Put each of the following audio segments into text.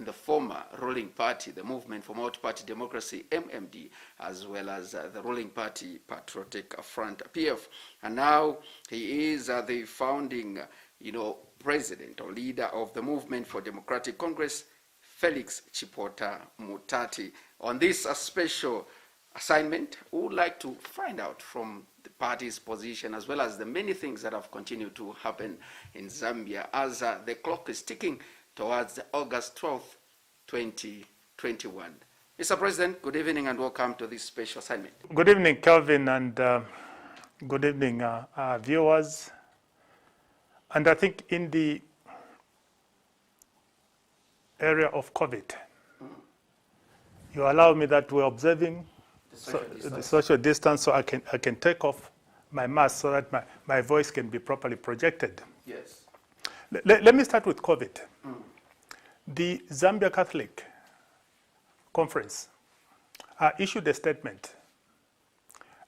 the former ruling party, the Movement for Multi-Party Democracy, MMD, as well as the ruling party, Patriotic Front, PF. And now he is the founding, president or leader of the Movement for Democratic Congress, Felix Mutati. On this special assignment, we would like to find out from the party's position as well as the many things that have continued to happen in Zambia as the clock is ticking towards August 12th, 2021. Mr. President, good evening and welcome to this special assignment. Good evening, Kelvin, and good evening, viewers. And I think in the area of COVID, you allow me that we're observing the social distance, so I can take off my mask so that my voice can be properly projected. Yes. Let me start with COVID. The Zambia Catholic Conference issued a statement,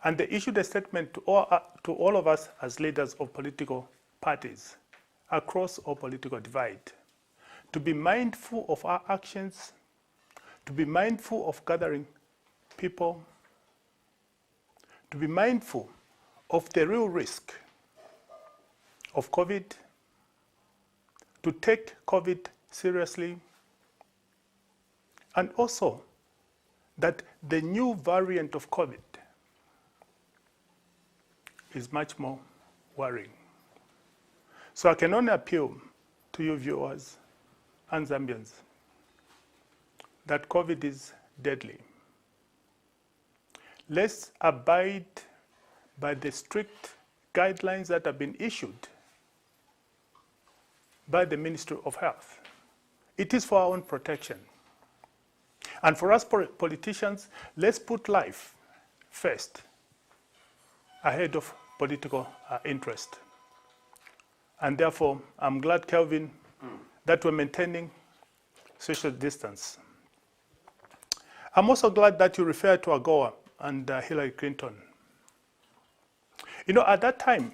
and they issued a statement to all of us as leaders of political parties across all political divide, to be mindful of our actions, to be mindful of gathering people, to be mindful of the real risk of COVID, to take COVID seriously, and also that the new variant of COVID is much more worrying. So I can only appeal to you viewers and Zambians that COVID is deadly. Let's abide by the strict guidelines that have been issued by the Ministry of Health. It is for our own protection. And for us politicians, let's put life first ahead of political interest. And therefore, I'm glad, Kelvin, that we're maintaining social distance. I'm also glad that you referred to AGOA and Hillary Clinton. At that time,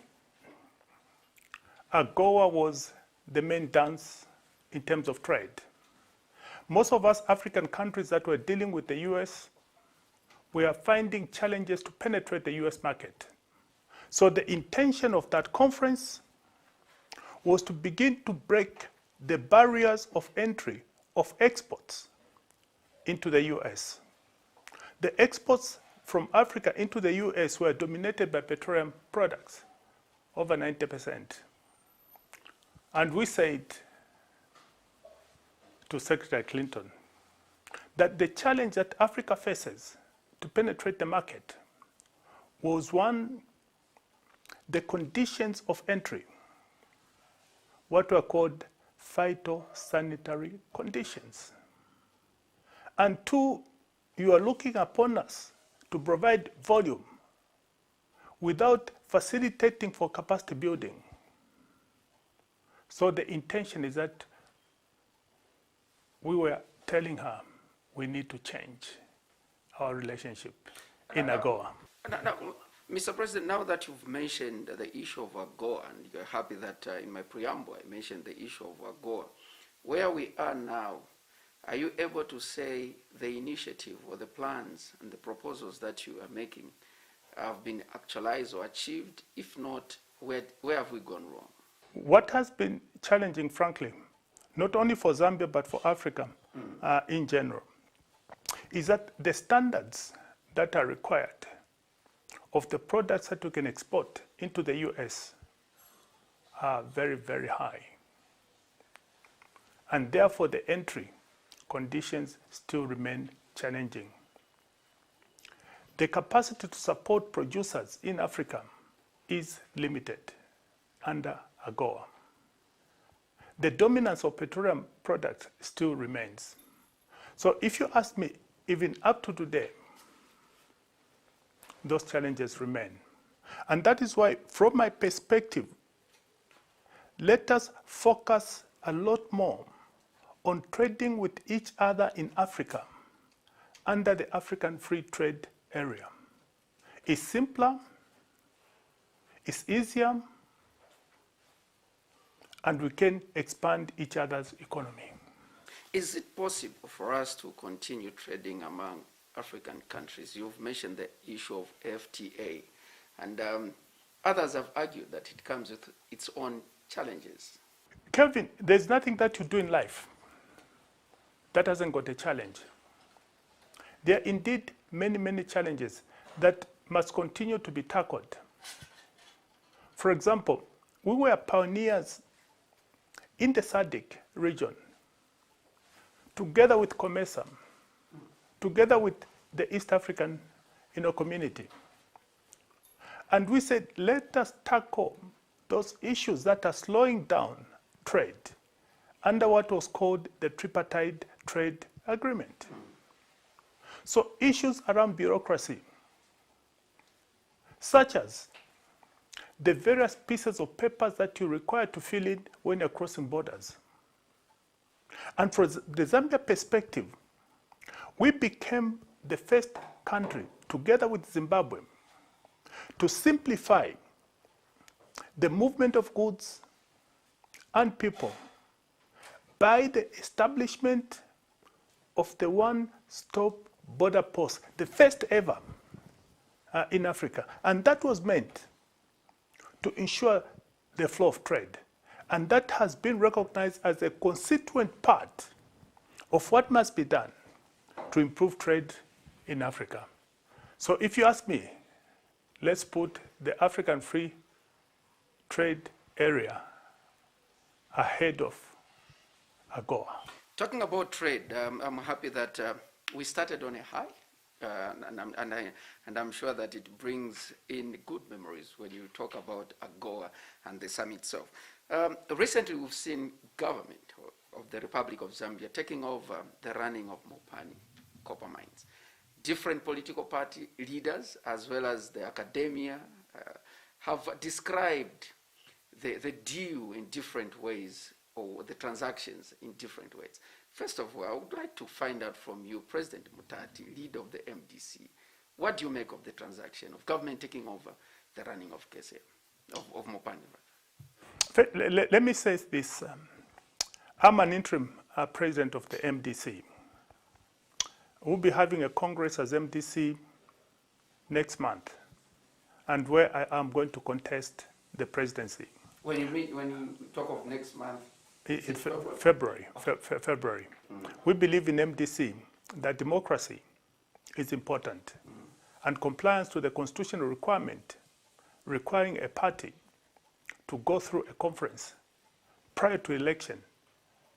AGOA was the main dance in terms of trade. Most of us African countries that were dealing with the US were finding challenges to penetrate the US market. So the intention of that conference was to begin to break the barriers of entry of exports into the US. The exports from Africa into the US were dominated by petroleum products, over 90%. And we said to Secretary Clinton that the challenge that Africa faces to penetrate the market was one, the conditions of entry, what were called phytosanitary conditions. And two, you are looking upon us to provide volume without facilitating for capacity building. So the intention is that we were telling her we need to change our relationship in AGOA. Now, Mr. President, now that you've mentioned the issue of AGOA, and you're happy that in my preamble I mentioned the issue of AGOA, where we are now, are you able to say the initiative or the plans and the proposals that you are making have been actualized or achieved? If not, where have we gone wrong? What has been challenging, frankly, not only for Zambia but for Africa in general, is that the standards that are required of the products that we can export into the US are very, very high. And therefore the entry conditions still remain challenging. The capacity to support producers in Africa is limited under AGOA. The dominance of petroleum products still remains. So if you ask me, even up to today, those challenges remain. And that is why, from my perspective, let us focus a lot more on trading with each other in Africa under the African Free Trade Area. It's simpler, it's easier, and we can expand each other's economy. Is it possible for us to continue trading among African countries? You've mentioned the issue of FTA, and others have argued that it comes with its own challenges. Kelvin, there's nothing that you do in life that hasn't got a challenge. There are indeed many, many challenges that must continue to be tackled. For example, we were pioneers in the SADC region, together with COMESA, together with the East African community. And we said, let us tackle those issues that are slowing down trade under what was called the tripartite trade agreement. So issues around bureaucracy, such as the various pieces of papers that you require to fill in when you're crossing borders. And from the Zambia perspective, we became the first country, together with Zimbabwe, to simplify the movement of goods and people by the establishment of the one-stop border post, the first ever in Africa. And that was meant to ensure the flow of trade. And that has been recognized as a constituent part of what must be done to improve trade in Africa. So if you ask me, let's put the African Free Trade Area ahead of AGOA. Talking about trade, I'm happy that we started on a high, and I'm sure that it brings in good memories when you talk about AGOA and the summit itself. Recently, we've seen government of the Republic of Zambia taking over the running of Mopani copper mines. Different political party leaders, as well as the academia, have described the deal in different ways, or the transactions in different ways. First of all, I would like to find out from you, President Mutati, leader of the MDC, what do you make of the transaction of government taking over the running of KSM, of Mopani? Let me say this. I'm an interim president of the MDC. We'll be having a congress as MDC next month, and where I am going to contest the presidency. When you talk of next month, it's February. February. We believe in MDC that democracy is important, and compliance to the constitutional requirement requiring a party to go through a conference prior to election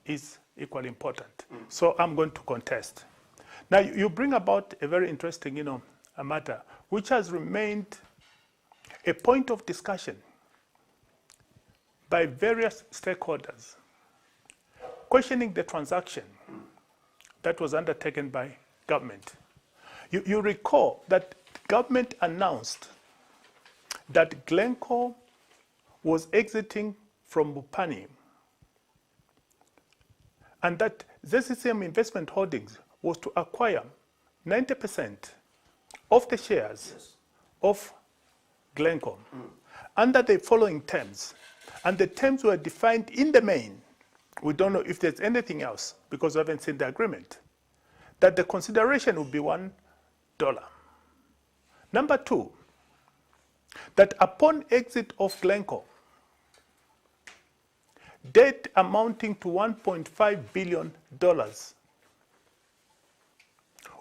is equally important. So I'm going to contest. Now you bring about a very interesting, a matter which has remained a point of discussion by various stakeholders, questioning the transaction that was undertaken by government. You recall that government announced that Glencore was exiting from Mopani, and that ZCCM Investment Holdings was to acquire 90% of the shares of Glencore under the following terms. And the terms were defined in the main. We don't know if there's anything else because we haven't seen the agreement. That the consideration would be $1. Number two, that upon exit of Glencore, debt amounting to $1.5 billion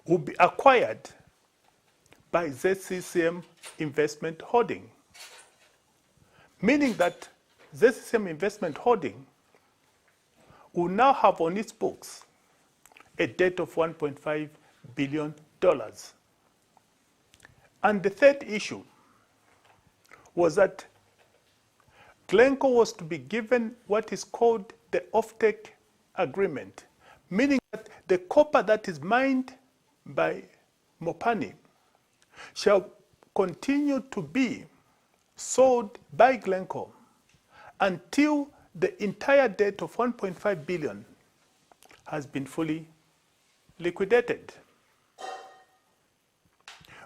will be acquired by ZCCM Investment Holding, meaning that ZCCM Investment Holding will now have on its books a debt of $1.5 billion. And the third issue was that Glencore was to be given what is called the offtake agreement, meaning that the copper that is mined by Mopani shall continue to be sold by Glencore until the entire debt of $1.5 billion has been fully liquidated.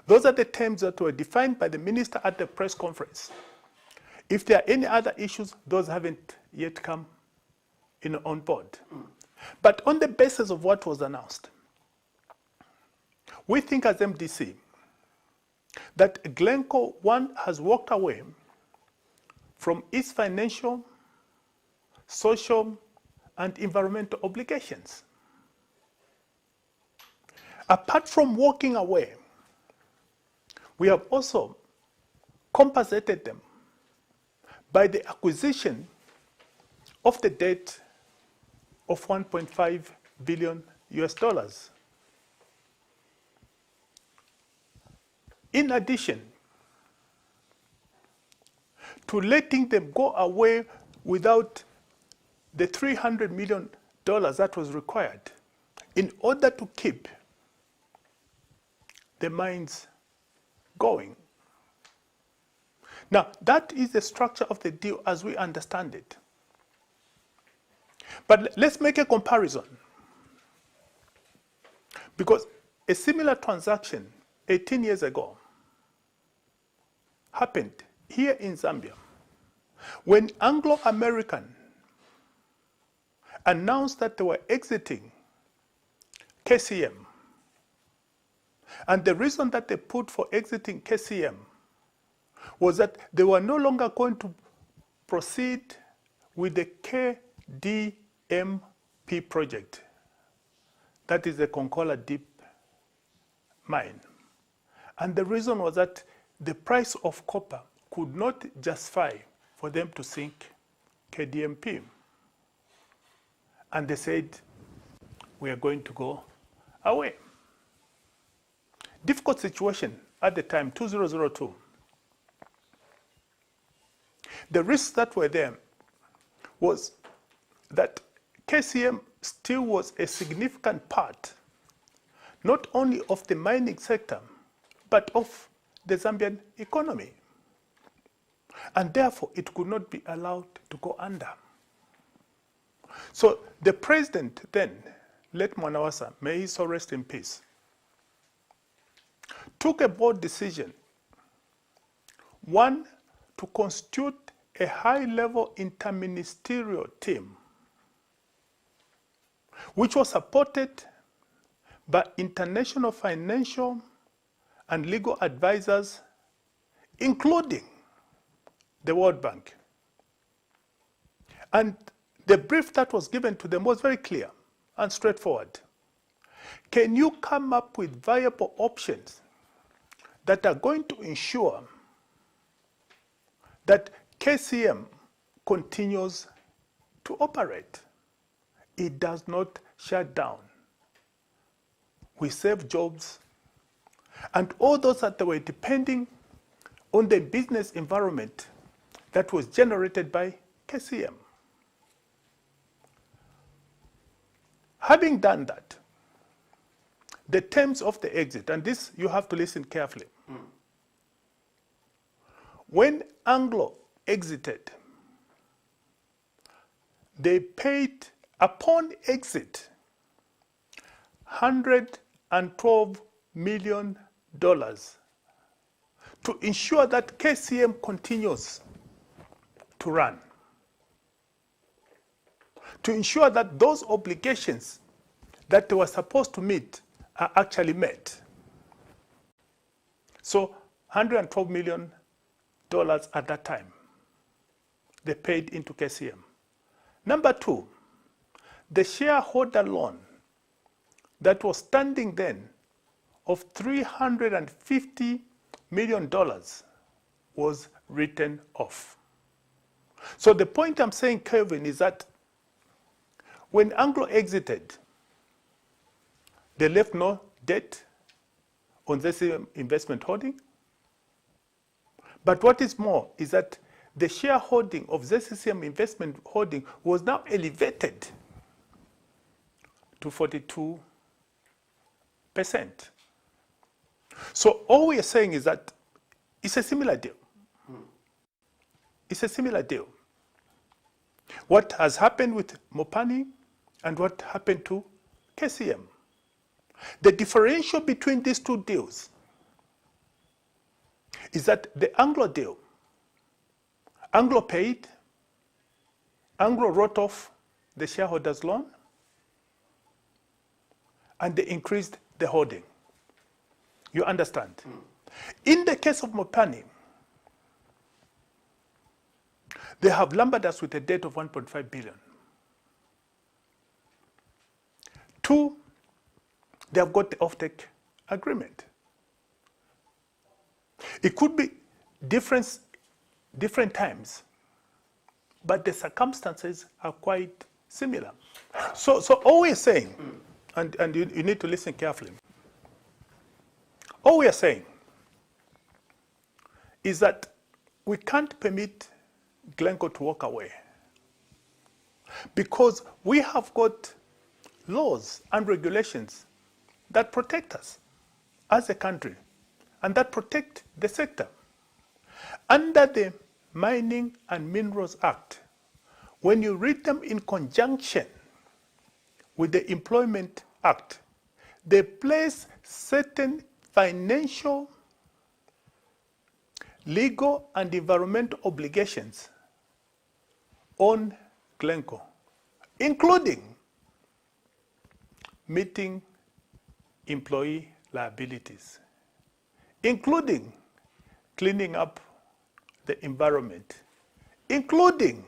Those are the terms that were defined by the minister at the press conference. If there are any other issues, those haven't yet come on board. But on the basis of what was announced, we think as MDC that Glencore, one, has walked away from its financial, social, and environmental obligations. Apart from walking away, we have also compensated them by the acquisition of the debt of 1.5 billion US dollars. In addition to letting them go away without the $300 million that was required in order to keep the mines going. Now, that is the structure of the deal as we understand it. But let's make a comparison. Because a similar transaction 18 years ago happened here in Zambia when Anglo-American announced that they were exiting KCM. And the reason that they put for exiting KCM was that they were no longer going to proceed with the KDMP project. That is the Konkola Deep Mine. And the reason was that the price of copper could not justify for them to sink KDMP. And they said, we are going to go away. Difficult situation at the time, 2002. The risks that were there was that KCM still was a significant part, not only of the mining sector, but of the Zambian economy. And therefore, it could not be allowed to go under. So the president then, late Mwanawasa, may he so rest in peace, took a bold decision. One, to constitute a high-level interministerial team, which was supported by international financial and legal advisors, including the World Bank. And the brief that was given to them was very clear and straightforward. Can you come up with viable options that are going to ensure that KCM continues to operate? It does not shut down. We save jobs, and all those that were depending on the business environment that was generated by KCM. Having done that, the terms of the exit, and this you have to listen carefully. When Anglo exited, they paid, upon exit, $112 million to ensure that KCM continues to run, to ensure that those obligations that they were supposed to meet are actually met. So $112 million at that time, they paid into KCM. Number two, the shareholder loan that was standing then of $350 million was written off. So the point I'm saying, Kevin, is that when Anglo exited, they left no debt on ZAMBIA investment holding. But what is more is that the shareholding of ZAMBIA investment holding was now elevated to 42%. So all we are saying is that it's a similar deal. It's a similar deal. What has happened with Mopani and what happened to KCM. The differential between these two deals is that the Anglo deal, Anglo paid, Anglo wrote off the shareholders' loan, and they increased the holding. You understand? In the case of Mopani, they have lumbered us with a debt of 1.5 billion. 2, they have got the offtake agreement. It could be different times, but the circumstances are quite similar. So all we're saying, and you need to listen carefully, all we are saying is that we can't permit Glencore to walk away because we have got laws and regulations that protect us as a country and that protect the sector. Under the Mining and Minerals Act, when you read them in conjunction with the Employment Act, they place certain financial, legal, and environmental obligations on Glencore, including meeting employee liabilities, including cleaning up the environment, including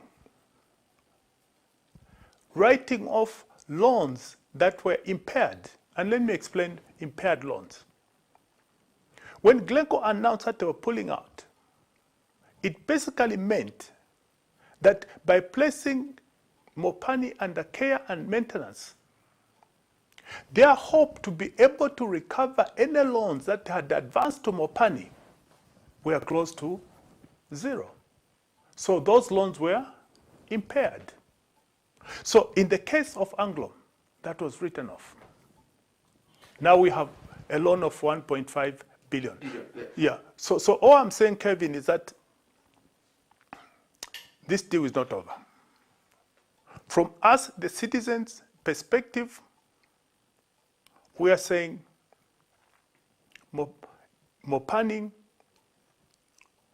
writing off loans that were impaired. And let me explain impaired loans. When Glencore announced that they were pulling out, it basically meant that by placing Mopani under care and maintenance, their hope to be able to recover any loans that had advanced to Mopani were close to zero. So those loans were impaired. So in the case of Anglo, that was written off. Now we have a loan of 1.5 billion. Yeah. So all I'm saying, Kevin, is that this deal is not over. From us, the citizens' perspective, we are saying Mopani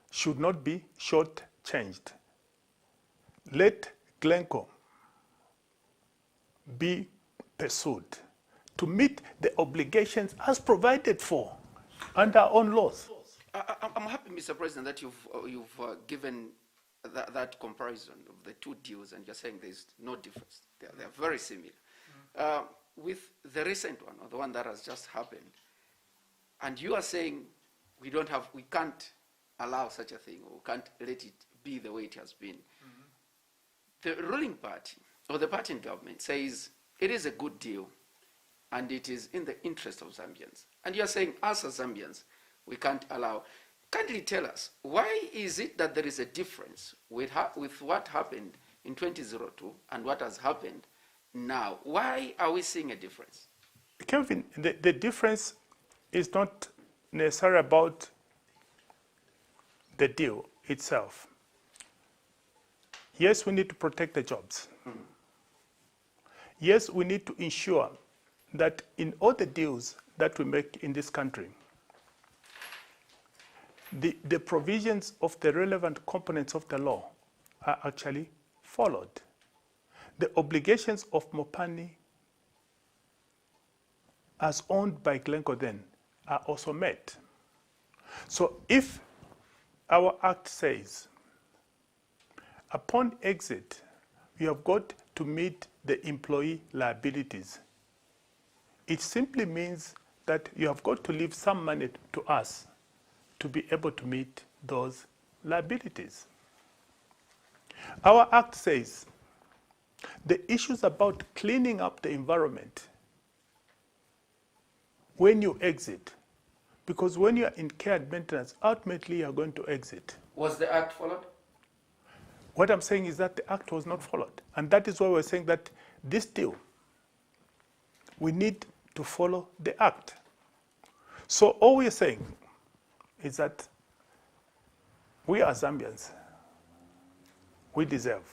should not be short-changed. Let Glencore be pursued to meet the obligations as provided for under our own laws. I'm happy, Mr. President, that you've given that comparison of the two deals, and you're saying there's no difference. They're very similar. With the recent one, or the one that has just happened, and you are saying we can't allow such a thing, or we can't let it be the way it has been. The ruling party, or the party in government, says it is a good deal, and it is in the interest of Zambians. And you are saying, us as Zambians, we can't allow. Kindly tell us, why is it that there is a difference with what happened in 2002 and what has happened now? Why are we seeing a difference? Kevin, the difference is not necessarily about the deal itself. Yes, we need to protect the jobs. Yes, we need to ensure that in all the deals that we make in this country, the provisions of the relevant components of the law are actually followed. The obligations of Mopani as owned by Glencore then are also met. So if our act says, upon exit, you have got to meet the employee liabilities, it simply means that you have got to leave some money to us to be able to meet those liabilities. Our act says the issues about cleaning up the environment when you exit, because when you are in care and maintenance, ultimately you are going to exit. Was the act followed? What I'm saying is that the act was not followed. And that is why we're saying that this deal, we need to follow the act. So all we're saying is that we are Zambians. We deserve.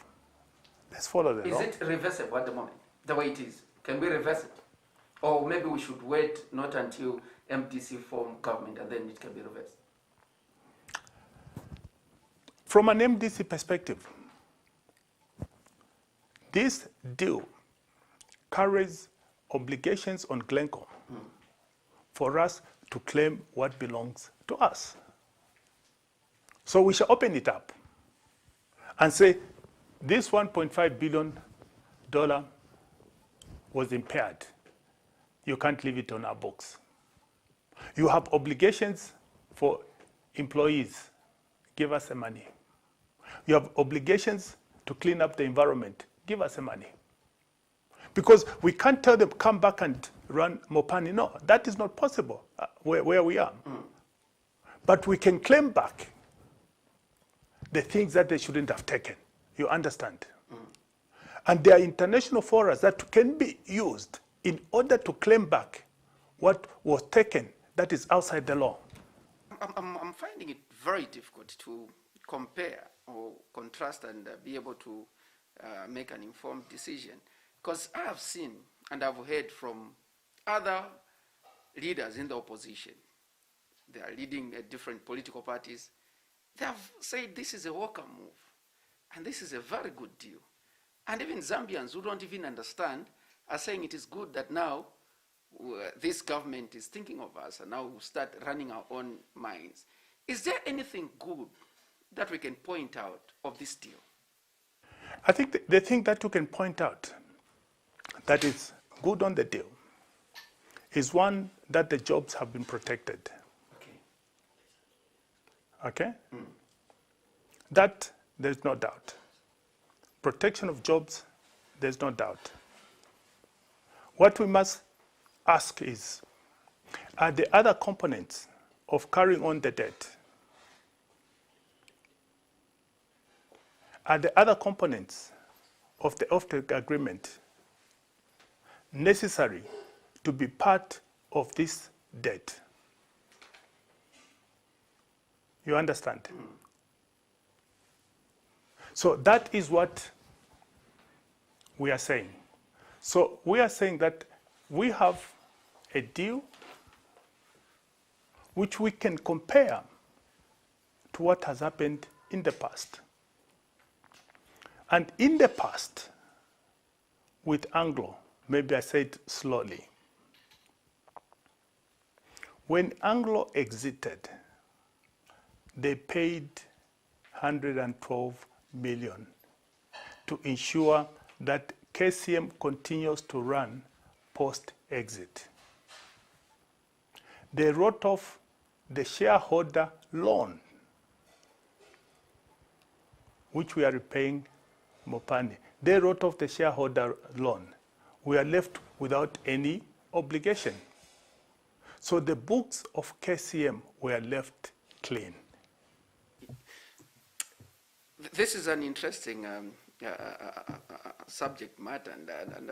Let's follow the law. Is it reversible at the moment, the way it is? Can we reverse it? Or maybe we should wait not until MDC form government and then it can be reversed? From an MDC perspective, this deal carries obligations on Glencore for us to claim what belongs to us. So we shall open it up and say, this $1.5 billion was impaired. You can't leave it on our books. You have obligations for employees. Give us the money. You have obligations to clean up the environment. Give us the money. Because we can't tell them, come back and run Mopani. No, that is not possible where we are. But we can claim back the things that they shouldn't have taken. You understand? And there are international forums that can be used in order to claim back what was taken that is outside the law. I'm finding it very difficult to compare or contrast and be able to make an informed decision. Because I have seen and I've heard from other leaders in the opposition. They are leading different political parties. They have said this is a welcome move. And this is a very good deal. And even Zambians who don't even understand are saying it is good that now this government is thinking of us and now we'll start running our own mines. Is there anything good that we can point out of this deal? I think the thing that you can point out that is good on the deal is one, that the jobs have been protected. Okay? That there's no doubt. Protection of jobs, there's no doubt. What we must ask is, are the other components of carrying on the debt, are the other components of the offtake agreement necessary to be part of this debt? You understand? So that is what we are saying. So we are saying that we have a deal which we can compare to what has happened in the past. And in the past, with Anglo, maybe I say it slowly, when Anglo exited, they paid 112 million to ensure that KCM continues to run post-exit. They wrote off the shareholder loan, which we are repaying Mopani. They wrote off the shareholder loan. We are left without any obligation. So the books of KCM were left clean. This is an interesting subject matter, and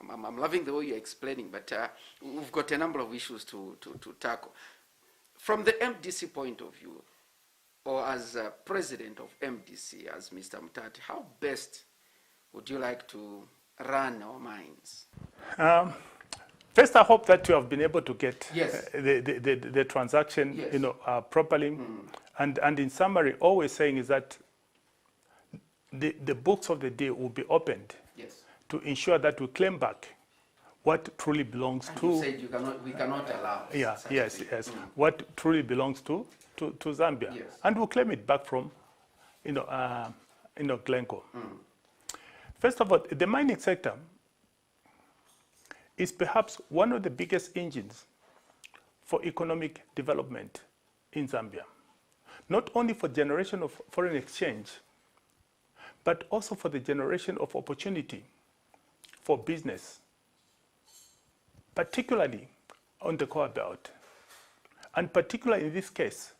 I'm loving the way you're explaining, but we've got a number of issues to tackle. From the MDC point of view, or as president of MDC, as Mr. Mutati, how best would you like to run our mines? First, I hope that you have been able to get Yes. the transaction, Yes. properly. And in summary, all we're saying is that the books of the deal will be opened, Yes. to ensure that we claim back what truly belongs And to. you said we cannot allow. such a thing. What truly belongs to Zambia, Yes. and we'll claim it back from, Glencore. First of all, the mining sector is perhaps one of the biggest engines for economic development in Zambia. Not only for generation of foreign exchange, but also for the generation of opportunity for business, particularly on the core belt, and particularly in this case,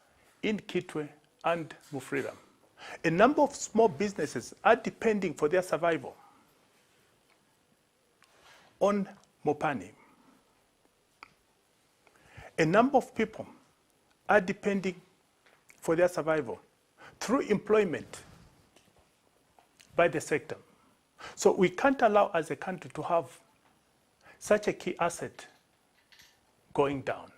in Kitwe and Mufrira. A number of small businesses are depending for their survival on Mopani. A number of people are depending for their survival through employment by the sector. So we can't allow as a country to have such a key asset going down,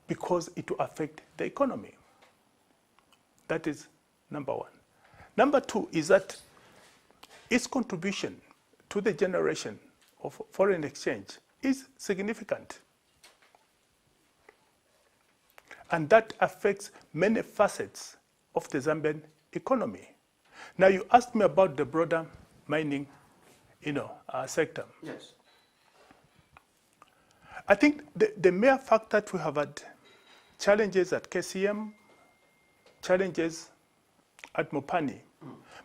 because it will affect the economy. That is number one. Number two is that its contribution to the generation of foreign exchange is significant. And that affects many facets of the Zambian economy. Now, you asked me about the broader mining, sector. Yes. I think the mere fact that we have had challenges at KCM, challenges at Mopani,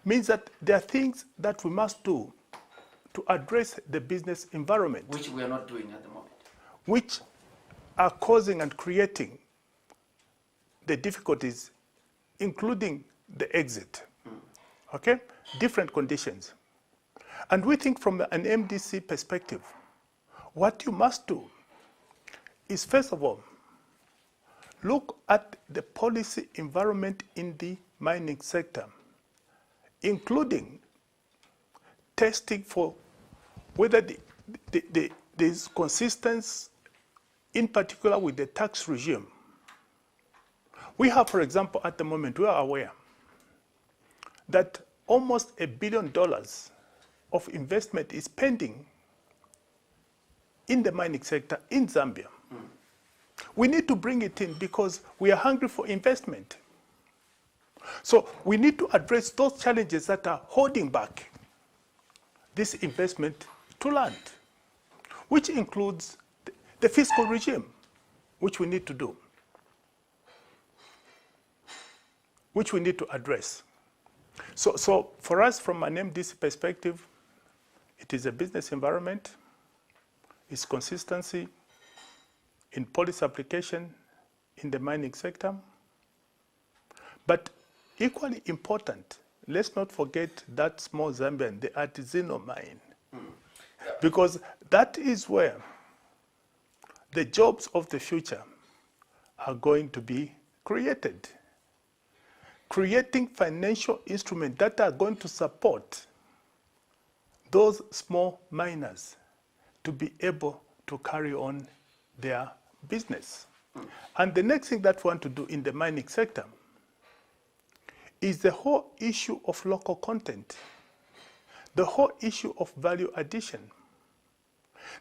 means that there are things that we must do to address the business environment, Which we are not doing at the moment. which are causing and creating the difficulties, including the exit. Okay? Different conditions. And we think from an MDC perspective, what you must do is, first of all, look at the policy environment in the mining sector, including testing for whether there's consistency, in particular with the tax regime. We have, for example, at the moment, we are aware that almost $1 billion of investment is pending in the mining sector in Zambia. We need to bring it in because we are hungry for investment. So we need to address those challenges that are holding back this investment to land, which includes the fiscal regime, which we need to do, which we need to address. So for us, from an MDC perspective, it is a business environment, it's consistency in policy application in the mining sector. But equally important, let's not forget that small Zambian, the artisanal mine, because that is where the jobs of the future are going to be created. Creating financial instruments that are going to support those small miners to be able to carry on their business. And the next thing that we want to do in the mining sector is the whole issue of local content, the whole issue of value addition,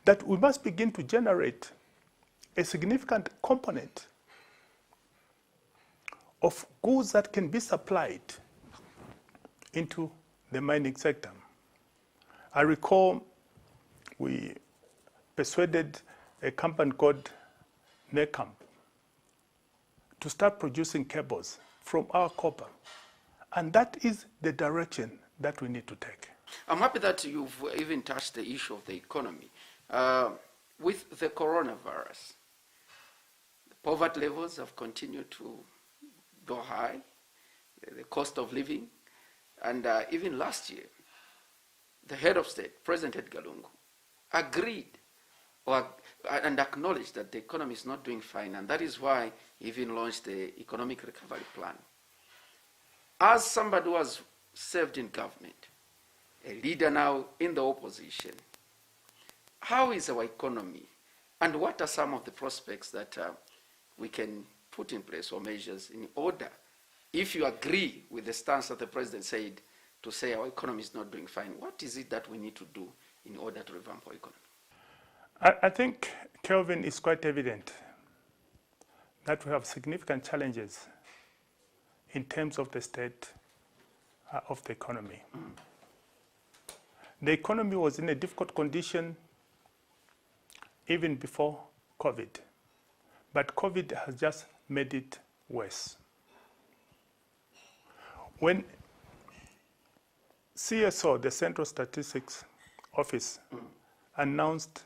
that we must begin to generate a significant component of goods that can be supplied into the mining sector. I recall we persuaded a company called Necamp to start producing cables from our copper. And that is the direction that we need to take. I'm happy that you've even touched the issue of the economy. With the coronavirus, the poverty levels have continued to go high, the cost of living, and even last year, the head of state, President Edgar Lungu, agreed and acknowledged that the economy is not doing fine, and that is why he even launched the economic recovery plan. As somebody who has served in government, a leader now in the opposition, how is our economy, and what are some of the prospects that we can put in place or measures in order, if you agree with the stance that the president said, to say our economy is not doing fine, what is it that we need to do in order to revamp our economy? I think, Kelvin, it's quite evident that we have significant challenges in terms of the state of the economy. The economy was in a difficult condition even before COVID, but COVID has just made it worse. When CSO, the Central Statistics Office, announced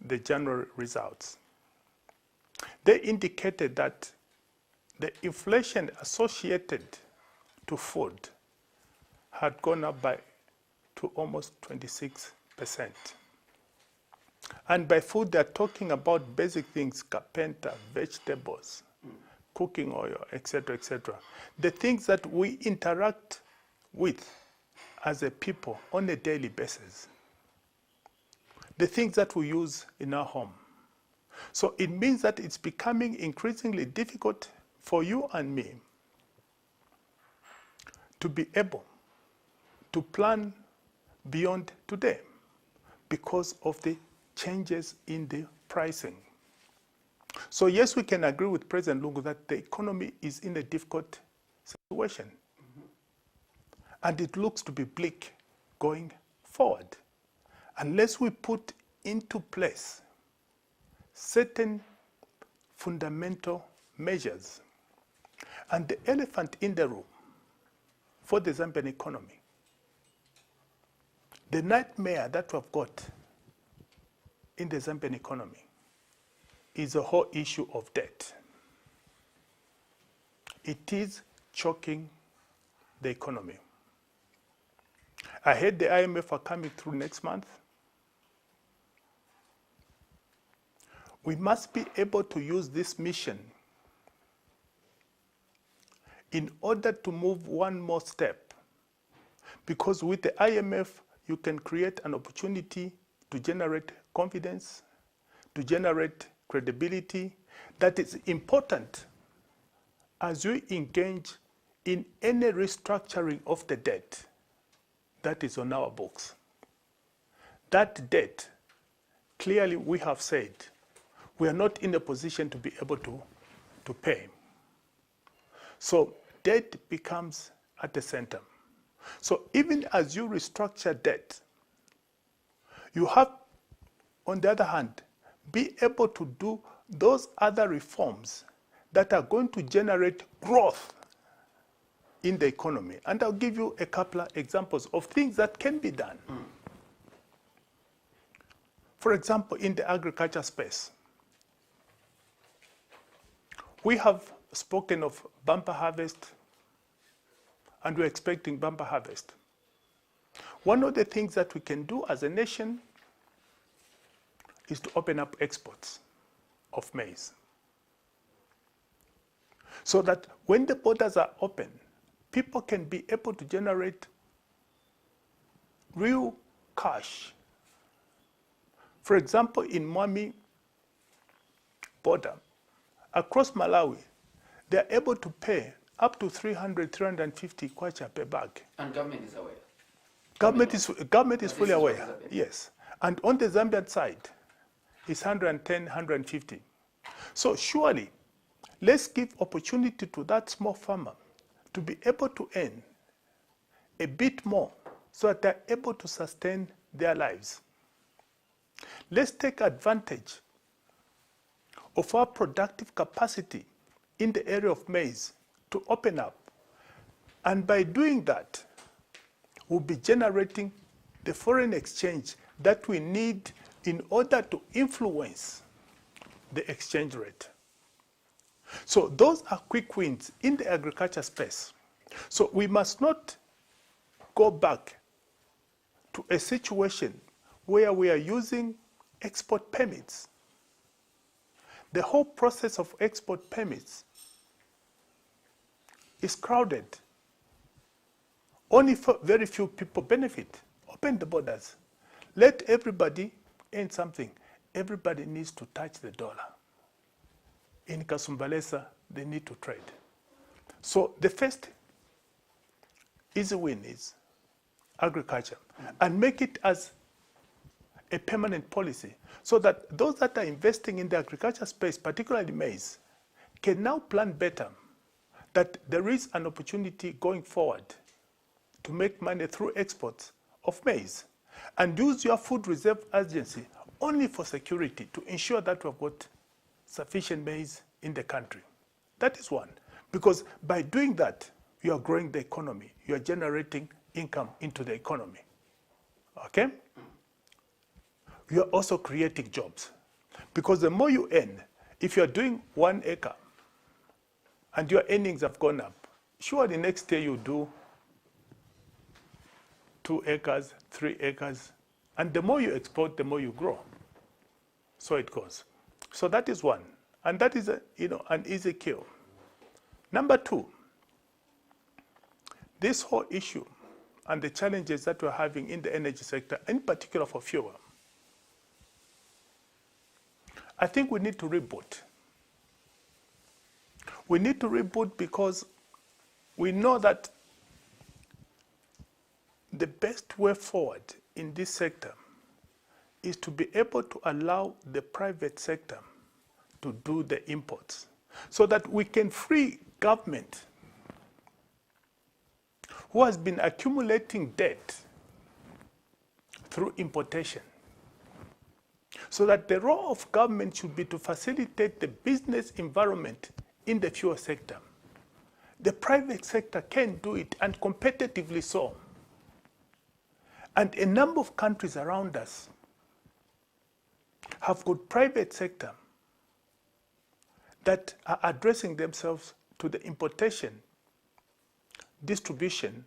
the January results, they indicated that the inflation associated to food had gone up to almost 26%. And by food, they're talking about basic things, carpenter, vegetables, cooking oil, etc., etc. The things that we interact with as a people on a daily basis. The things that we use in our home. So it means that it's becoming increasingly difficult for you and me to be able to plan beyond today. because of the changes in the pricing. So yes, we can agree with President Lungu that the economy is in a difficult situation. And it looks to be bleak going forward. Unless we put into place certain fundamental measures. And the elephant in the room for the Zambian economy, the nightmare that we've got in the Zambian economy is the whole issue of debt. It is choking the economy. I heard the IMF are coming through next month. We must be able to use this mission in order to move one more step. Because with the IMF, you can create an opportunity to generate confidence, to generate credibility that is important as we engage in any restructuring of the debt that is on our books. That debt, clearly we have said, we are not in a position to be able to pay. So debt becomes at the center. So even as you restructure debt, you have, on the other hand, be able to do those other reforms that are going to generate growth in the economy. And I'll give you a couple of examples of things that can be done. For example, in the agriculture space, we have spoken of bumper harvest, and we're expecting bumper harvest. One of the things that we can do as a nation is to open up exports of maize. So that when the borders are open, people can be able to generate real cash. For example, in Mwami border, across Malawi, they are able to pay up to 300, 350 kwacha per bag. And government is aware? Government is fully aware, yes. And on the Zambian side, it's 110, 150. So surely, let's give opportunity to that small farmer to be able to earn a bit more so that they're able to sustain their lives. Let's take advantage of our productive capacity in the area of maize to open up. And by doing that, we'll be generating the foreign exchange that we need in order to influence the exchange rate. So those are quick wins in the agriculture space. So we must not go back to a situation where we are using export permits. The whole process of export permits is crowded. Only very few people benefit. Open the borders. Let everybody earn something. Everybody needs to touch the dollar. In Kasumbalesa, they need to trade. So the first easy win is agriculture, and make it as a permanent policy so that those that are investing in the agriculture space, particularly maize, can now plan better that there is an opportunity going forward to make money through exports of maize, and use your food reserve agency only for security to ensure that we've got sufficient maize in the country. That is one. Because by doing that, you are growing the economy. You are generating income into the economy. Okay? You are also creating jobs. Because the more you earn, if you are doing 1 acre and your earnings have gone up, surely next year you do 2 acres, 3 acres, and the more you export, the more you grow. So it goes. So that is one, and that is an easy kill. Number two, this whole issue and the challenges that we're having in the energy sector, in particular for fuel, I think we need to reboot. We need to reboot because we know that the best way forward in this sector is to be able to allow the private sector to do the imports so that we can free government who has been accumulating debt through importation. So that the role of government should be to facilitate the business environment in the fuel sector. The private sector can do it, and competitively so. And a number of countries around us have got private sector that are addressing themselves to the importation, distribution,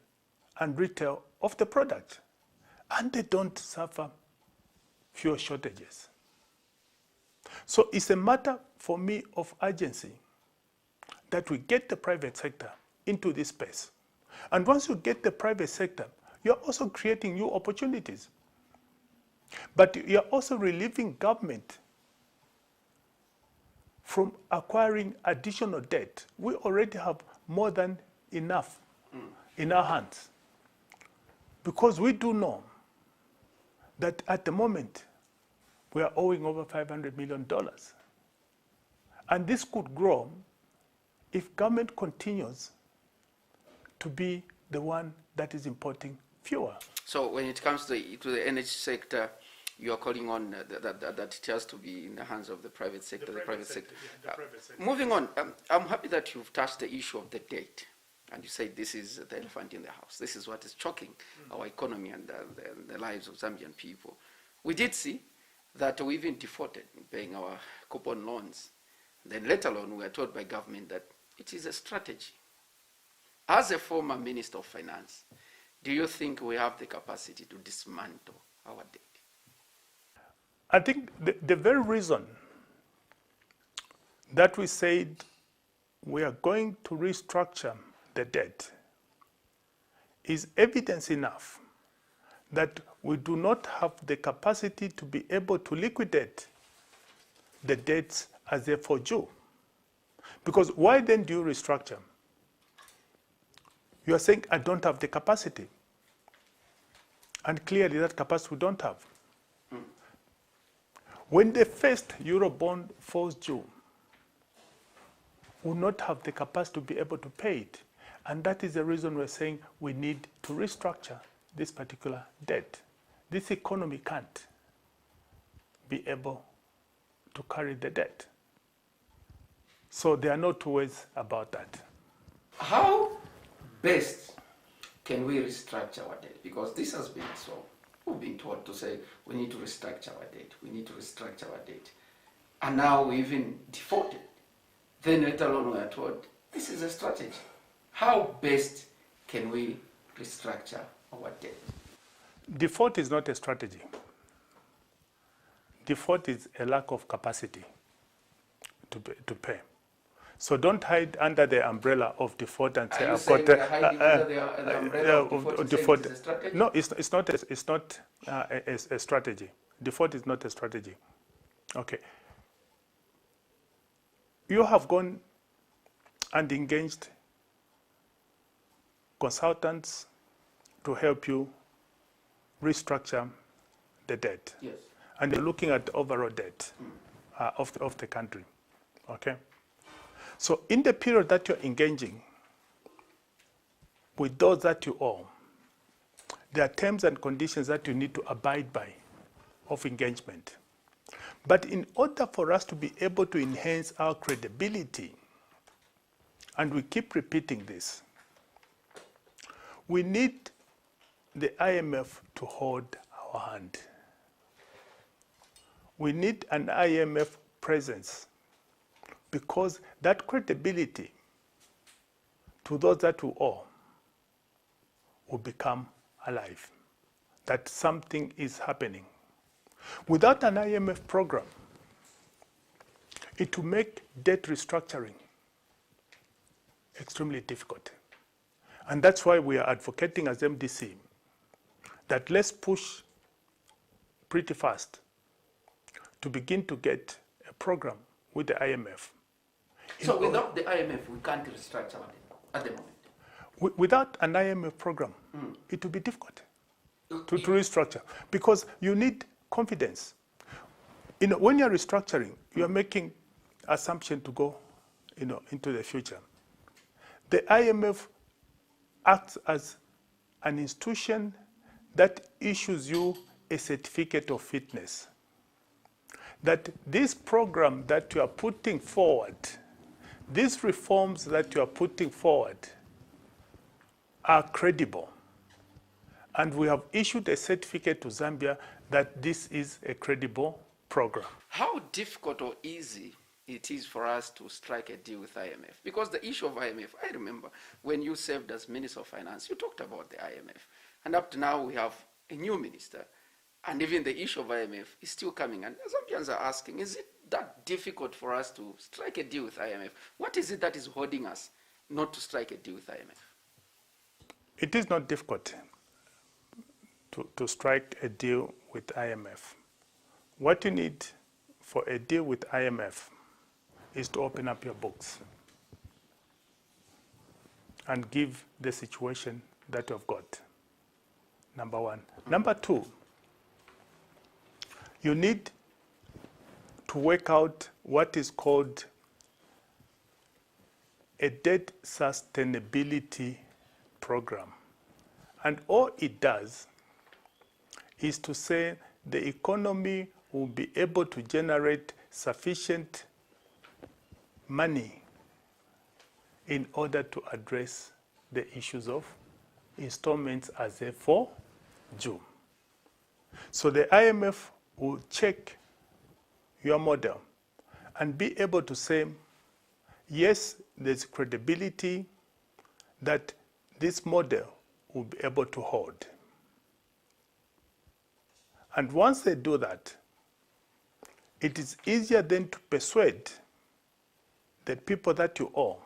and retail of the product. And they don't suffer fuel shortages. So it's a matter for me of urgency that we get the private sector into this space. And once you get the private sector, you're also creating new opportunities. But you're also relieving government from acquiring additional debt. We already have more than enough in our hands. Because we do know that at the moment, we are owing over $500 million. And this could grow if government continues to be the one that is importing fuel. So when it comes to the energy sector, you are calling on that it has to be in the hands of the private sector. The private sector. Moving on, I'm happy that you've touched the issue of the debt. And you say this is the elephant in the house. This is what is choking our economy and the lives of Zambian people. We did see that we even defaulted in paying our coupon loans. Then later on, we were told by government that it is a strategy. As a former Minister of Finance, do you think we have the capacity to dismantle our debt? I think the very reason that we said we are going to restructure the debt is evidence enough that we do not have the capacity to be able to liquidate the debts as they fall due. Because why then do you restructure? You are saying, I don't have the capacity. And clearly that capacity we don't have. When the first Eurobond falls due, we will not have the capacity to be able to pay it. And that is the reason we're saying we need to restructure this particular debt. This economy can't be able to carry the debt. So there are no two ways about that. How best can we restructure our debt? Because this has been so. We've been told to say we need to restructure our debt. We need to restructure our debt. And now we even defaulted. Then later on we are told this is a strategy. How best can we restructure our debt? Default is not a strategy. Default is a lack of capacity to pay. So don't hide under the umbrella of default and say, I've got the umbrella of default. No, it's not a strategy. Default is not a strategy. Okay. You have gone and engaged consultants to help you restructure the debt. Yes. And you're looking at the overall debt of the country. Okay? So in the period that you're engaging with those that you owe, there are terms and conditions that you need to abide by of engagement. But in order for us to be able to enhance our credibility, and we keep repeating this, we need the IMF to hold our hand. We need an IMF presence because that credibility to those that we owe will become alive, that something is happening. Without an IMF program, it will make debt restructuring extremely difficult. And that's why we are advocating as MDC that let's push pretty fast to begin to get a program with the IMF. So without the IMF, we can't restructure at the moment? Without an IMF program, it will be difficult to restructure because you need confidence. When you're restructuring, you're making assumption to go, into the future. The IMF acts as an institution that issues you a certificate of fitness. That this program that you are putting forward, these reforms that you are putting forward are credible. And we have issued a certificate to Zambia that this is a credible program. How difficult or easy it is for us to strike a deal with IMF? Because the issue of IMF, I remember when you served as Minister of Finance, you talked about the IMF. And up to now, we have a new minister. And even the issue of IMF is still coming. And Zambians are asking, is it that difficult for us to strike a deal with IMF? What is it that is holding us not to strike a deal with IMF? It is not difficult to strike a deal with IMF. What you need for a deal with IMF is to open up your books and give the situation that you've got, number one. Number two, you need to work out what is called a debt sustainability program. And all it does is to say the economy will be able to generate sufficient money in order to address the issues of installments as a for due. So the IMF will check your model and be able to say, yes, there's credibility that this model will be able to hold. And once they do that, it is easier then to persuade the people that you owe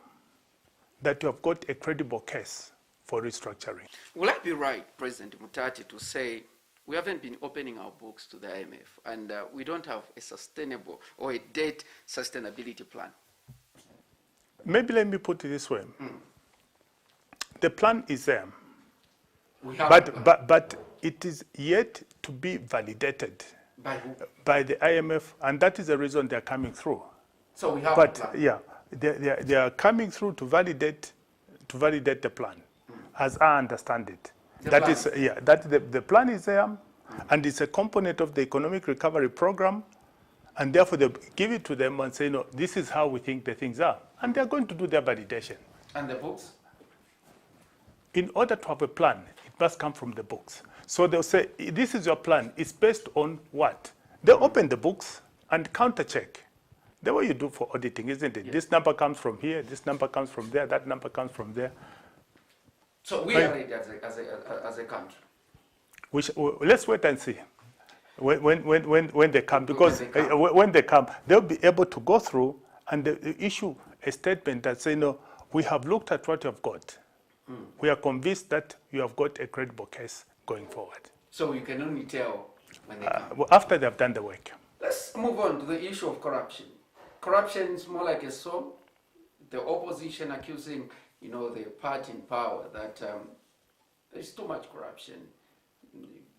that you have got a credible case for restructuring. Will I be right, President Mutati, to say we haven't been opening our books to the IMF and we don't have a sustainable or a debt sustainability plan? Maybe let me put it this way. The plan is there, but it is yet to be validated by who? By the IMF, and that is the reason they're coming through. So we have a plan. Yeah, they are coming through to validate the plan, as I understand it. The plan is there, and it's a component of the economic recovery program, and therefore they give it to them and say, no, this is how we think the things are, and they're going to do their validation. And the books? In order to have a plan, it must come from the books. So they'll say, this is your plan. It's based on what? They open the books and counter-check. The way you do for auditing, isn't it? Yes. This number comes from here, this number comes from there, that number comes from there. So we are ready as a country? Let's wait and see when they come. Because when they come, they'll be able to go through and issue a statement that say, no, we have looked at what you've got. We are convinced that you have got a credible case going forward. So you can only tell when they come? Well, after they've done the work. Let's move on to the issue of corruption. Corruption is more like a song. The opposition accusing, the party in power that there's too much corruption,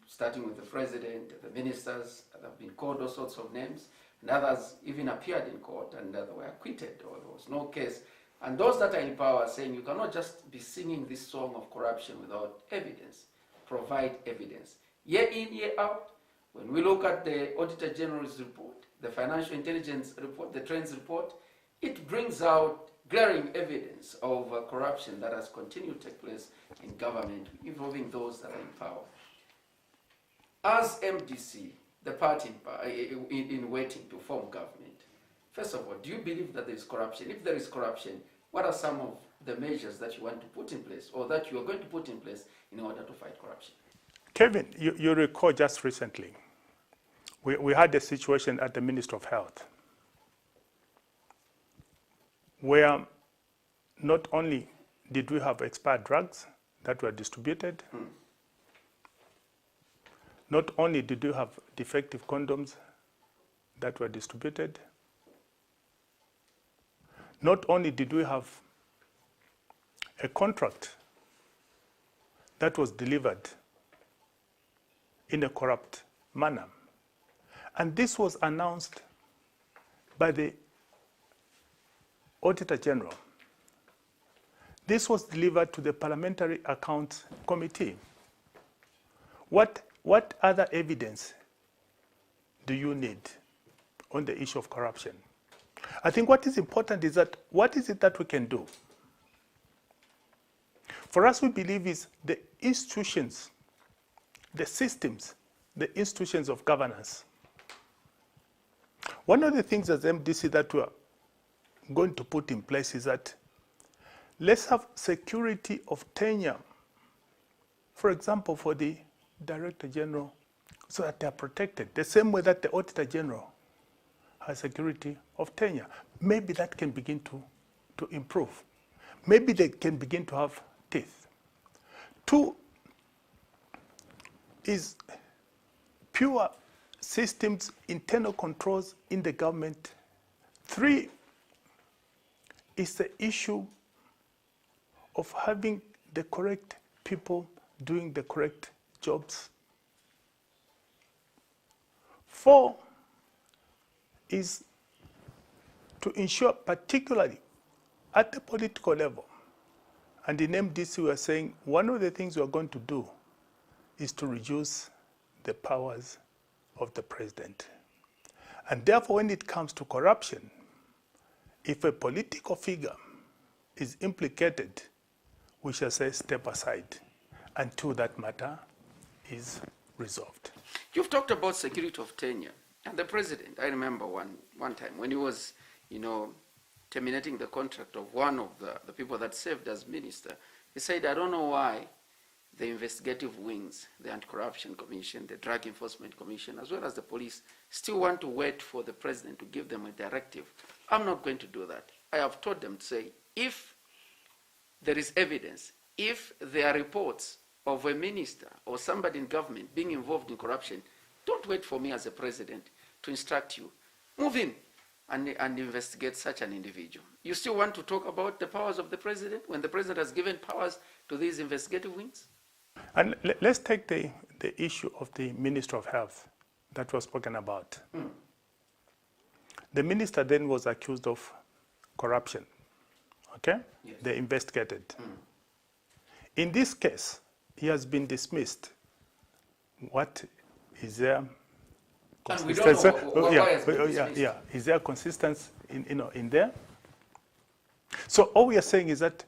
starting with the president, the ministers that have been called all sorts of names, and others even appeared in court and they were acquitted, or there was no case. And those that are in power are saying you cannot just be singing this song of corruption without evidence. Provide evidence. Year in, year out, when we look at the Auditor General's report, the Financial Intelligence report, the Trends report, it brings out glaring evidence of corruption that has continued to take place in government, involving those that are in power. As MDC, the party in waiting to form government, first of all, do you believe that there is corruption? If there is corruption, what are some of the measures that you want to put in place or that you are going to put in place in order to fight corruption? Kevin, you recall just recently, we had a situation at the Ministry of Health where not only did we have expired drugs that were distributed, not only did we have defective condoms that were distributed, not only did we have a contract that was delivered in a corrupt manner, And this was announced by the Auditor General. This was delivered to the Parliamentary Accounts Committee. What other evidence do you need on the issue of corruption? I think what is important is that what is it that we can do? For us, we believe is the institutions, the systems, the institutions of governance. One of the things as MDC that we are going to put in place is that let's have security of tenure. For example, for the Director General, so that they are protected, the same way that the Auditor General has security of tenure. Maybe that can begin to improve. Maybe they can begin to have teeth. 2 is pure systems, internal controls in the government. 3 is the issue of having the correct people doing the correct jobs. 4 is to ensure, particularly at the political level, and in MDC we are saying one of the things we are going to do is to reduce the powers of the president. And therefore, when it comes to corruption, if a political figure is implicated, we shall say step aside until that matter is resolved. You've talked about security of tenure. And the president, I remember one time when he was, terminating the contract of one of the people that served as minister, he said, I don't know why the investigative wings, the Anti-Corruption Commission, the Drug Enforcement Commission, as well as the police, still want to wait for the president to give them a directive. I'm not going to do that. I have told them to say, if there is evidence, if there are reports of a minister or somebody in government being involved in corruption, don't wait for me as a president to instruct you. Move in and investigate such an individual. You still want to talk about the powers of the president when the president has given powers to these investigative wings? And let's take the issue of the Minister of Health that was spoken about. The minister then was accused of corruption. Okay? Yes. They investigated. In this case, he has been dismissed. What is there? And we don't know why has been dismissed. Is there consistency in there? So all we are saying is that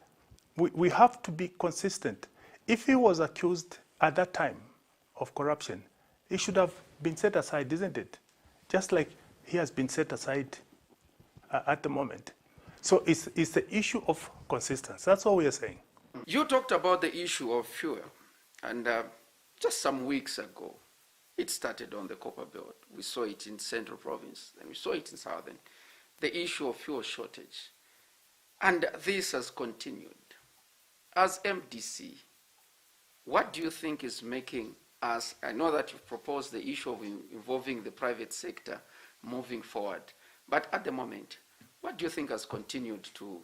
we have to be consistent. If he was accused at that time of corruption, he should have been set aside, isn't it? Just like he has been set aside at the moment. So it's the issue of consistency. That's all we are saying. You talked about the issue of fuel, and just some weeks ago, it started on the Copper Belt. We saw it in Central Province, and we saw it in Southern. The issue of fuel shortage. And this has continued. As MDC, what do you think is making us, I know that you've proposed the issue of involving the private sector moving forward, but at the moment, what do you think has continued to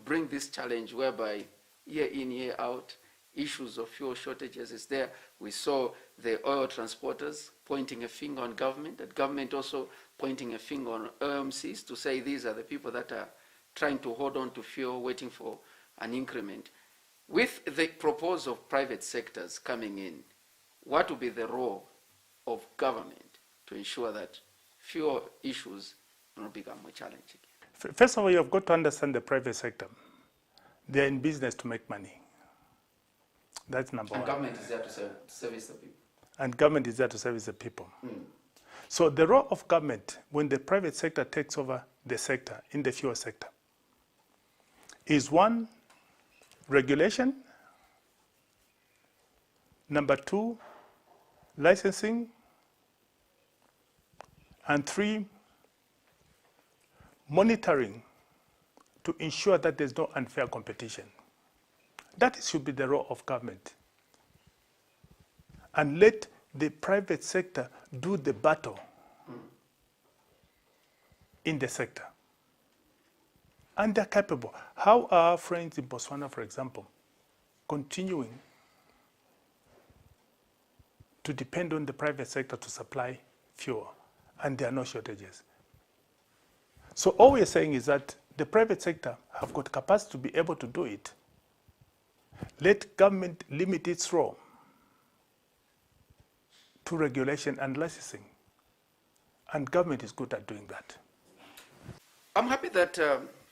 bring this challenge whereby year in, year out, issues of fuel shortages is there? We saw the oil transporters pointing a finger on government, that government also pointing a finger on OMCs to say these are the people that are trying to hold on to fuel, waiting for an increment. With the proposal of private sectors coming in, what will be the role of government to ensure that fuel issues do not become more challenging? First of all, you've got to understand the private sector. They're in business to make money. That's number one. And government is there to service the people. And government is there to service the people. So the role of government, when the private sector takes over the sector, in the fuel sector, is 1, regulation. Number 2, licensing. And 3, monitoring to ensure that there's no unfair competition. That should be the role of government. And let the private sector do the battle in the sector. And they're capable. How are our friends in Botswana, for example, continuing to depend on the private sector to supply fuel, and there are no shortages. So all we're saying is that the private sector have got capacity to be able to do it. Let government limit its role to regulation and licensing, and government is good at doing that. I'm happy that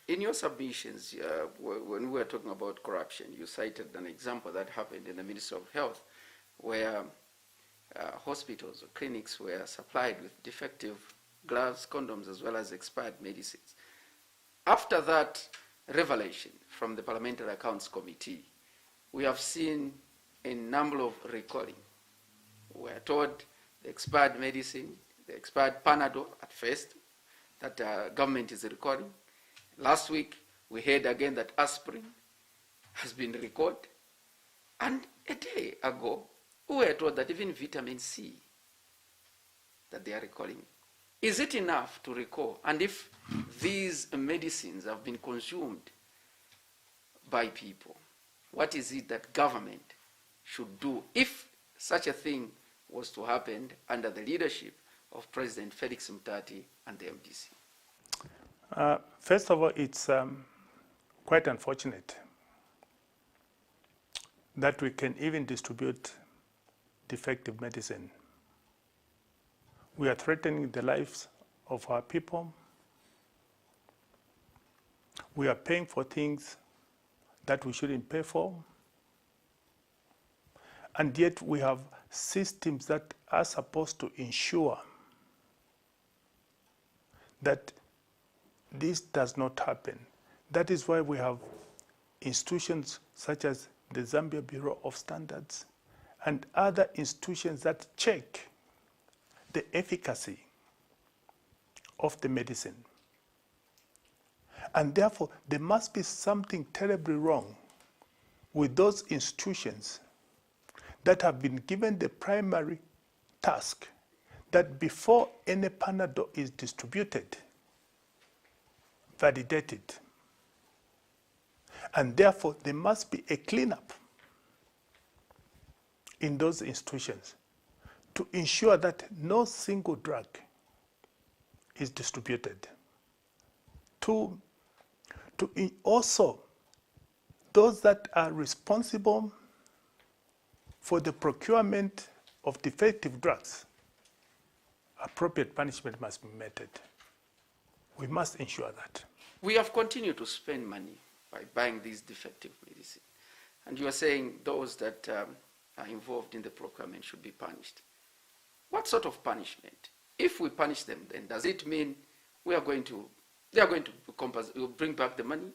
in your submissions, when we were talking about corruption, you cited an example that happened in the Ministry of Health, where hospitals or clinics were supplied with defective gloves, condoms, as well as expired medicines. After that revelation from the Parliamentary Accounts Committee, we have seen a number of recalling. We are told the expired medicine, the expired Panadol at first, that government is recalling. Last week, we heard again that aspirin has been recalled. And a day ago, we were told that even vitamin C, that they are recalling. Is it enough to recall? And if these medicines have been consumed by people, what is it that government should do if such a thing was to happen under the leadership of President Felix Mutati and the MDC? First of all, it's quite unfortunate that we can even distribute defective medicine. We are threatening the lives of our people. We are paying for things that we shouldn't pay for. And yet we have systems that are supposed to ensure that this does not happen. That is why we have institutions such as the Zambia Bureau of Standards and other institutions that check the efficacy of the medicine. And therefore, there must be something terribly wrong with those institutions that have been given the primary task that before any Panadol is distributed, validate it. And therefore, there must be a cleanup in those institutions to ensure that no single drug is distributed. Also, those that are responsible for the procurement of defective drugs, appropriate punishment must be meted. We must ensure that. We have continued to spend money by buying these defective medicine. And you are saying those that are involved in the procurement should be punished. What sort of punishment? If we punish them, then does it mean they are going to bring back the money?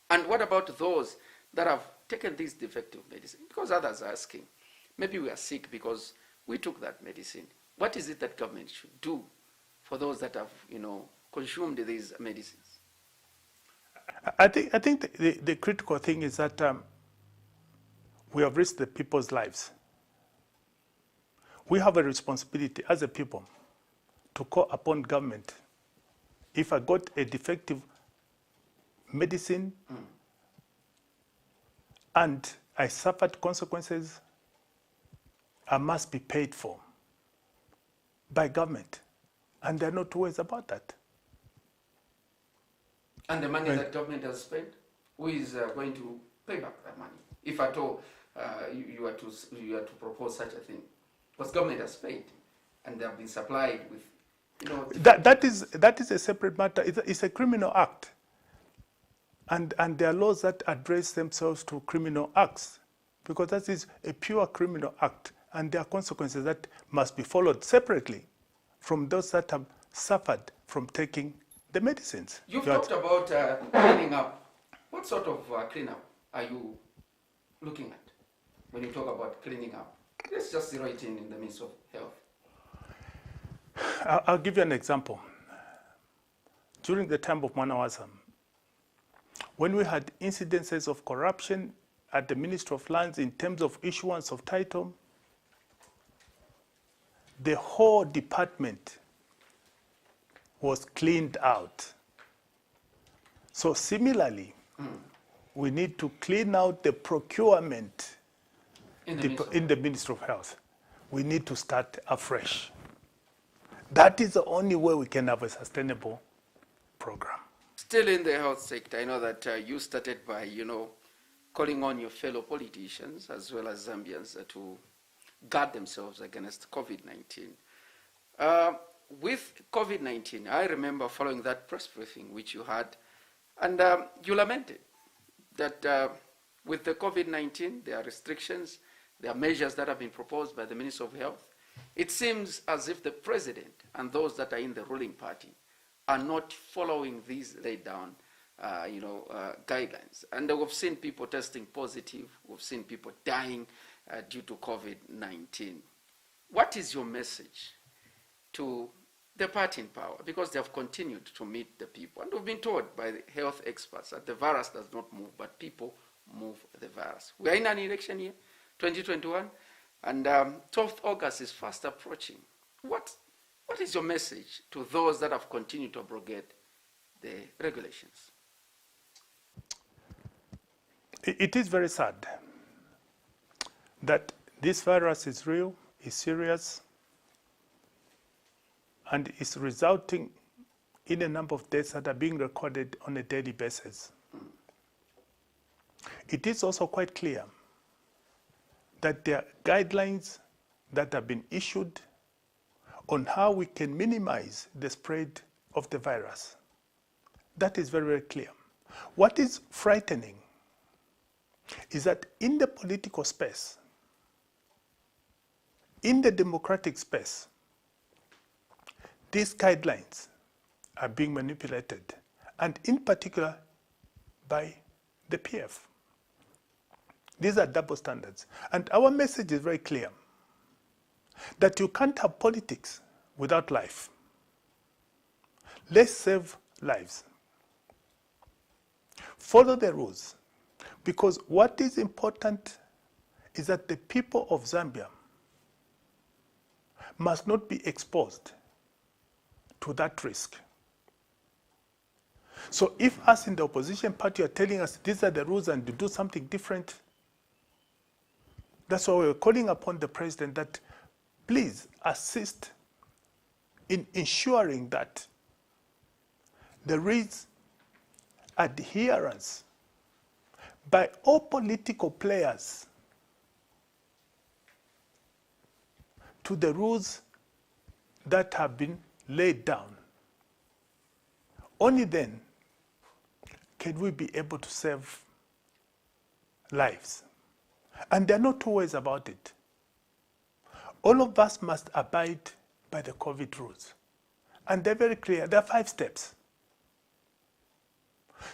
And what about those that have taken these defective medicine? Because others are asking, maybe we are sick because we took that medicine. What is it that government should do for those that have, consumed these medicines? I think the critical thing is that we have risked the people's lives. We have a responsibility as a people to call upon government. If I got a defective medicine and I suffered consequences, I must be paid for by government. And there are no two ways about that. And the money that government has spent, who is going to pay back that money? If at all you are to propose such a thing. Because government has paid and they have been supplied with, That is a separate matter. It's a criminal act. And there are laws that address themselves to criminal acts, because that is a pure criminal act, and there are consequences that must be followed separately from those that have suffered from taking the medicines. You've talked about cleaning up. What sort of cleanup are you looking at when you talk about cleaning up? Let's just zero it in the Ministry of Health. I'll give you an example. During the time of Mwanawasa, when we had incidences of corruption at the Ministry of Lands in terms of issuance of title, the whole department was cleaned out. So similarly, we need to clean out the procurement in the Ministry of Health. we need to start afresh. That is the only way we can have a sustainable program. Still in the health sector, I know that you started by, calling on your fellow politicians as well as Zambians to guard themselves against COVID-19. With COVID-19, I remember following that press briefing which you had, and you lamented that with the COVID-19, there are restrictions, there are measures that have been proposed by the Minister of Health. It seems as if the president and those that are in the ruling party are not following these laid down guidelines. And we've seen people testing positive, we've seen people dying due to COVID-19. What is your message to the party in power? Because they have continued to meet the people. And we've been told by the health experts that the virus does not move, but people move the virus. We are in an election year, 2021, and 12th August is fast approaching. What is your message to those that have continued to abrogate the regulations? It is very sad that this virus is real, is serious, and is resulting in a number of deaths that are being recorded on a daily basis. It is also quite clear that there are guidelines that have been issued on how we can minimize the spread of the virus. That is very, very clear. What is frightening is that in the political space, in the democratic space, these guidelines are being manipulated, and in particular by the PF. These are double standards. And our message is very clear, that you can't have politics without life. Let's save lives. Follow the rules, because what is important is that the people of Zambia must not be exposed to that risk. So if us in the opposition party are telling us these are the rules and to do something different, that's why we're calling upon the president that please assist in ensuring that there is adherence by all political players to the rules that have been laid down. Only then can we be able to save lives. And there are no two ways about it. All of us must abide by the COVID rules. And they're very clear. There are 5 steps.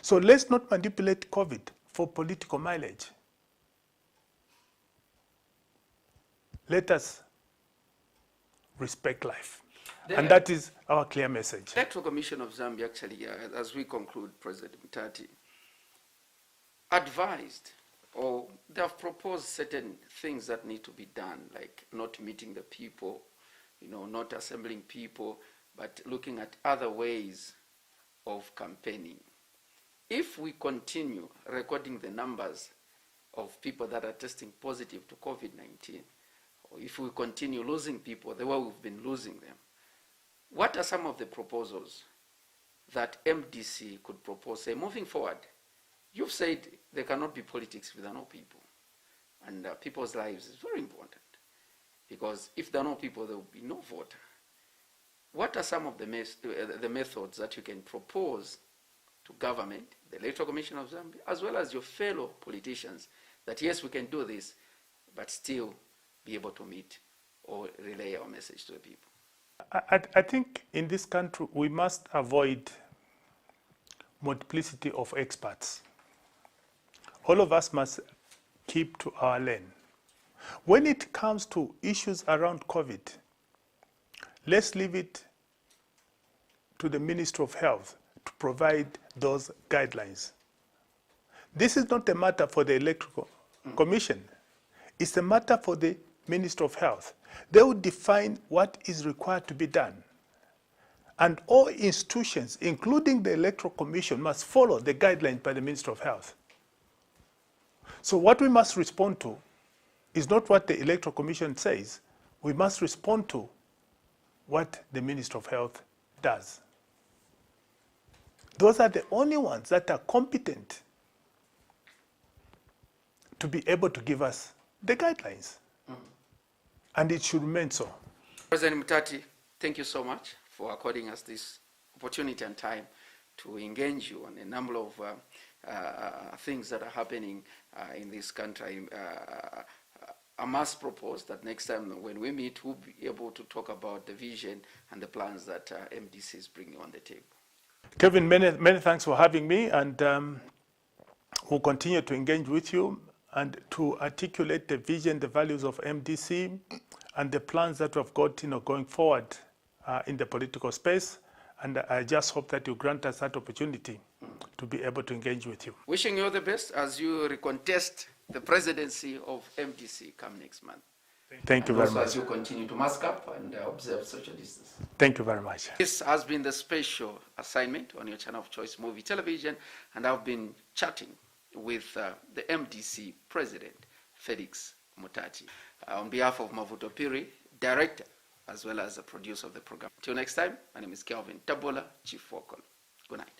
So let's not manipulate COVID for political mileage. Let us respect life. And that is our clear message. The Electoral Commission of Zambia, actually, as we conclude, President Mutati, advised, or they have proposed certain things that need to be done, like not meeting the people, not assembling people, but looking at other ways of campaigning. If we continue recording the numbers of people that are testing positive to COVID-19, or if we continue losing people the way we've been losing them, what are some of the proposals that MDC could propose, say, moving forward? You've said there cannot be politics without no people. And people's lives is very important. Because if there are no people, there will be no voter. What are some of the methods that you can propose to government, the Electoral Commission of Zambia, as well as your fellow politicians, that yes, we can do this, but still be able to meet or relay our message to the people? I think in this country we must avoid multiplicity of experts. All of us must keep to our lane. When it comes to issues around COVID, let's leave it to the Ministry of Health to provide those guidelines. This is not a matter for the Electoral Commission. It's a matter for the Ministry of Health. They will define what is required to be done. And all institutions, including the Electoral Commission, must follow the guidelines by the Ministry of Health. So what we must respond to is not what the Electoral Commission says, we must respond to what the Minister of Health does. Those are the only ones that are competent to be able to give us the guidelines. And it should remain so. President Mutati, thank you so much for according us this opportunity and time to engage you on a number of things that are happening in this country. I must propose that next time when we meet, we'll be able to talk about the vision and the plans that MDC is bringing on the table. Kevin, many thanks for having me, and we'll continue to engage with you and to articulate the vision, the values of MDC, and the plans that we've got, going forward in the political space. And I just hope that you grant us that opportunity to be able to engage with you. Wishing you all the best as you recontest the presidency of MDC come next month. Thank you very much. As you continue to mask up and observe social distance. Thank you very much. This has been the special assignment on your channel of choice, Muvi Television, and I've been chatting with the MDC president, Felix Mutati. On behalf of Mavuto Piri, director, as well as the producer of the program. Till next time, my name is Kelvin Tabola, Chief Focal. Good night.